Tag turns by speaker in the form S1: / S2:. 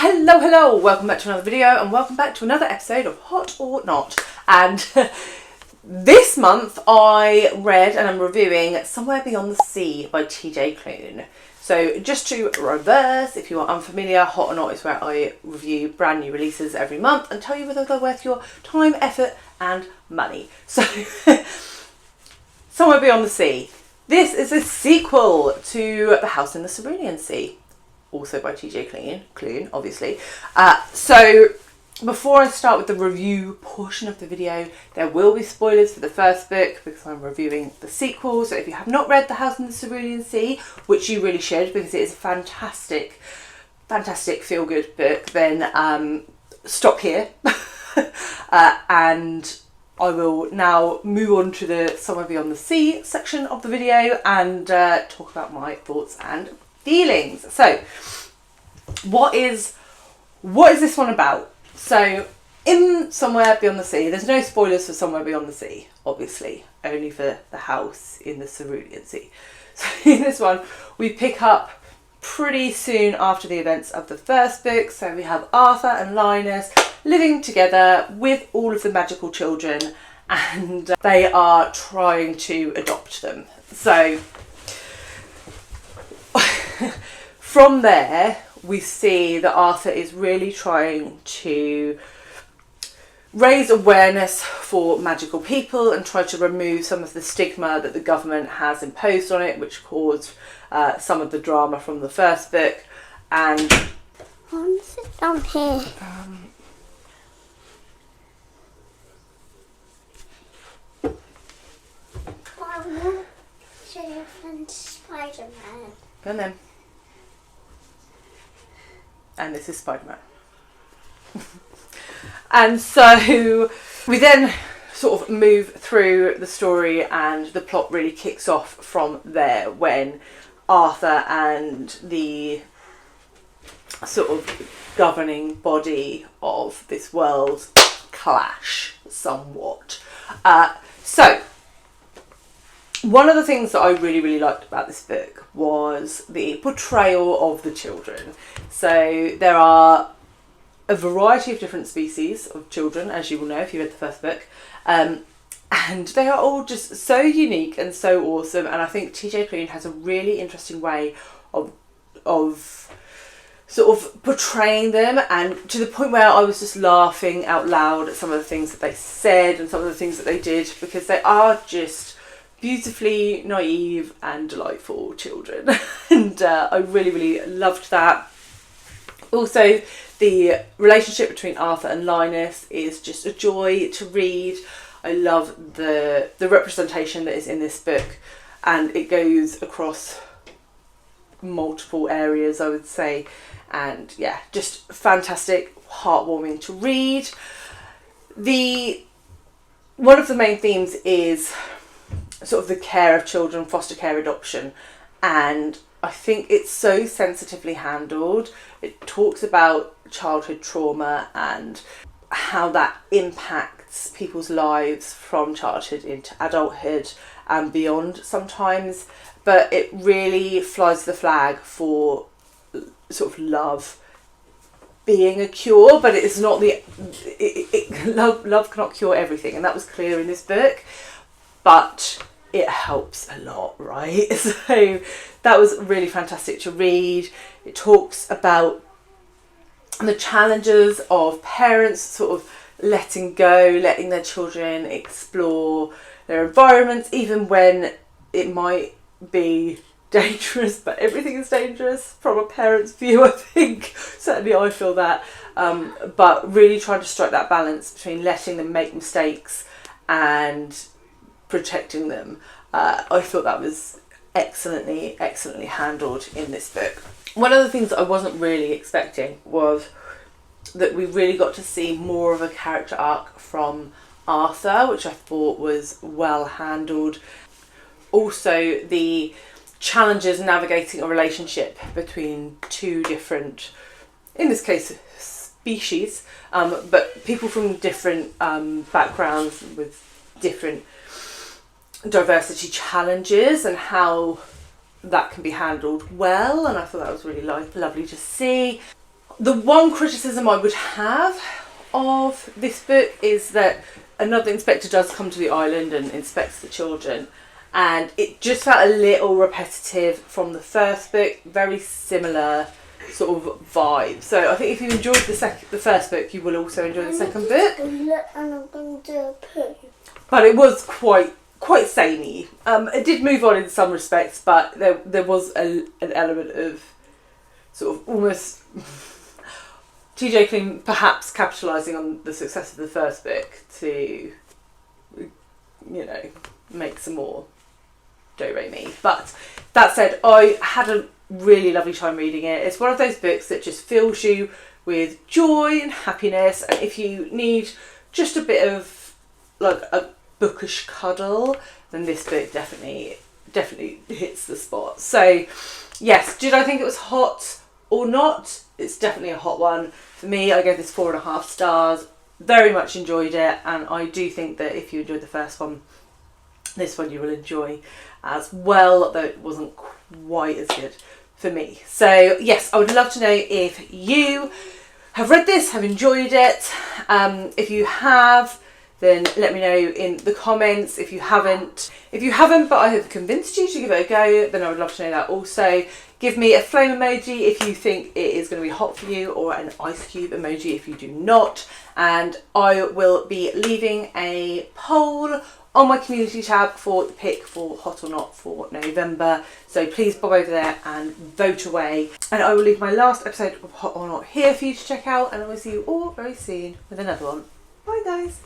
S1: Hello, welcome back to another video and welcome back to another episode of Hot or Not. And this month I read and I'm reviewing Somewhere Beyond the Sea by Klune. So just to reverse, if you are unfamiliar, Hot or Not is where I review brand new releases every month and tell you whether they're worth your time, effort and money. So Somewhere Beyond the Sea. This is a sequel to The House in the Cerulean Sea, also by Klune, obviously. So before I start with the review portion of the video, there will be spoilers for the first book because I'm reviewing the sequel. So if you have not read The House in the Cerulean Sea, which you really should because it is a fantastic feel-good book, then stop here. And I will now move on to the Somewhere Beyond the Sea section of the video and talk about my thoughts and feelings. So what is this one about? So in Somewhere Beyond the Sea, there's no spoilers for Somewhere Beyond the Sea, obviously, only for The House in the Cerulean Sea. So in this one we pick up pretty soon after the events of the first book. So we have Arthur and Linus living together with all of the magical children and they are trying to adopt them. So from there we see that Arthur is really trying to raise awareness for magical people and try to remove some of the stigma that the government has imposed on it, which caused some of the drama from the first book. And
S2: I want to sit down here. I want to show your friend Spider-Man.
S1: Go on then. And this is Spider-Man. And so we then sort of move through the story and the plot really kicks off from there when Arthur and the sort of governing body of this world clash somewhat. So one of the things that I really liked about this book was the portrayal of the children. So there are a variety of different species of children, as you will know if you read the first book, and they are all just so unique and so awesome. And I think Klune has a really interesting way of sort of portraying them, and to the point where I was just laughing out loud at some of the things that they said and some of the things that they did, because they are just beautifully naive and delightful children. And I really loved that. Also, the relationship between Arthur and Linus is just a joy to read. I love the representation that is in this book, and it goes across multiple areas, I would say. And yeah, just fantastic, heartwarming to read. One of the main themes is sort of the care of children, foster care, adoption, and I think it's so sensitively handled. It talks about childhood trauma and how that impacts people's lives from childhood into adulthood and beyond sometimes, but it really flies the flag for sort of love being a cure, but it's not love cannot cure everything, and that was clear in this book, but it helps a lot, right? So that was really fantastic to read. It talks about the challenges of parents sort of letting go, letting their children explore their environments, even when it might be dangerous, but everything is dangerous from a parent's view, I think. Certainly I feel that. But really trying to strike that balance between letting them make mistakes and protecting them. I thought that was excellently handled in this book. One of the things that I wasn't really expecting was that we really got to see more of a character arc from Arthur, which I thought was well handled. Also, the challenges navigating a relationship between two different, in this case, species, but people from different backgrounds with different diversity challenges and how that can be handled well, and I thought that was really lovely to see. The one criticism I would have of this book is that another inspector does come to the island and inspects the children, and it just felt a little repetitive from the first book, very similar sort of vibe. So I think if you enjoyed the first book, you will also enjoy the second book.
S2: And I'm going to do a poo.
S1: But it was quite samey. It did move on in some respects, but there was an element of sort of almost TJ Klune perhaps capitalising on the success of the first book to, you know, make some more do-re-mi. But that said, I had a really lovely time reading it. It's one of those books that just fills you with joy and happiness, and if you need just a bit of like a bookish cuddle, then this book definitely hits the spot. So yes, did I think it was hot or not? It's definitely a hot one. For me, I gave this 4.5 stars. Very much enjoyed it, and I do think that if you enjoyed the first one, this one you will enjoy as well, though it wasn't quite as good for me. So yes, I would love to know if you have read this, have enjoyed it. If you have, then let me know in the comments. If you haven't but I have convinced you to give it a go, then I would love to know that also. Give me a flame emoji if you think it is going to be hot for you, or an ice cube emoji if you do not. And I will be leaving a poll on my community tab for the pick for Hot or Not for November. So please bob over there and vote away. And I will leave my last episode of Hot or Not here for you to check out, and I will see you all very soon with another one. Bye guys.